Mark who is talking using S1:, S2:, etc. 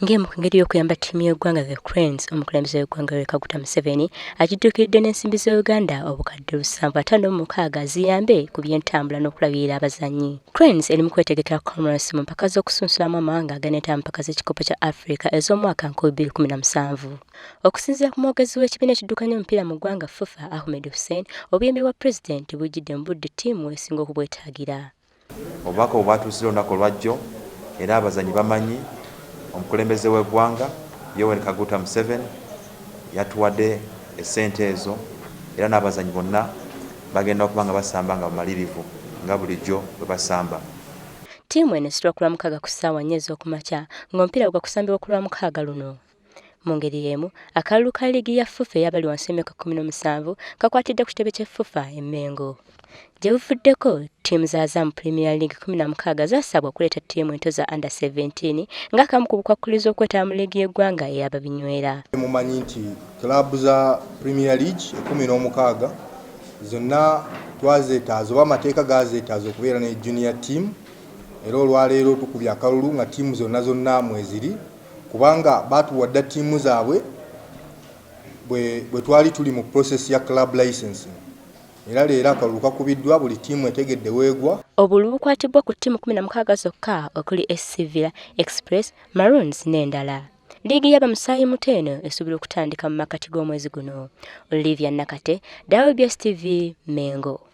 S1: Ngemu ngeri y'okuyamba ttiimu y'eggwanga The Cranes, omukulembeze w'eggwanga Yoweri Kaguta Museveni agiddukiridde n'ensimbi za Uganda obukadde 756 ziyambe ku by'entambula n'okulabirira abazannyi. Cranes eri mu kwetegekera Commonwealth mu mpaka z'okusunsulamu amawanga aganeetaba mpaka z'ekikopo kya Africa ez'omwaka 2017. Okusinziira ku mwogezi w'ekibiina ekiddukanya omupiira mu ggwanga FUFA, Ahmed Hussein, obuyambi bwa pulezidenti bujjidde mu budde ttiimu esinga okubwetaagira.
S2: Obubaka obwatuusira olunaku olwajjo era abazannyi bamanyi omukulembeze w'eggwanga Yoweri Kaguta Museveni yatuwadde essente ezo era n'abazannyi bonna bagenda okuba nga basamba nga bamalirivu nga bulijjo bwe basamba.
S1: Ttiimu eno esitula ku Lwamukaaga ku ssaawa 4 ez'okumakya ng'omupiira gwakusambibwa ku Lwamukaaga luno. Mu ngeri y'emu, akalulu ka liigi ya FUFA ey'abali wansi y'emyaka 17 kakwatidde ku kitebe ky'FUFA e Mengo. Gye buvuddeko, ttiimu za Azam Premier League 16 zaasabwa okuleeta ttiimu ento za under 17 ng'akamu ku bukwakkulizo okwetaba mu liigi y'eggwanga ey'ababinywera.
S3: Mumanyi nti kilaabu za Premier League 16 zonna twazeetaaza oba amateeka gazeetaaza okubeera ne junior team, era olwaleero tukubye akalulu nga ttiimu zonna mweziri kubanga baatuwadde ttiimu zaabwe bwe twali tuli mu process ya club licensing. Era leero akalulu kakubiddwa buli ttiimu etegedde weegwa.
S1: Obululu bukwatibwa ku ttiimu 16 zokka okuli SC Villa, Express, Maroons n'endala. Liigi y'abamusaayi muteeno esuubira okutandika mu makkati g'omwezi guno. Olivia Nakate, WBS TV, Mengo.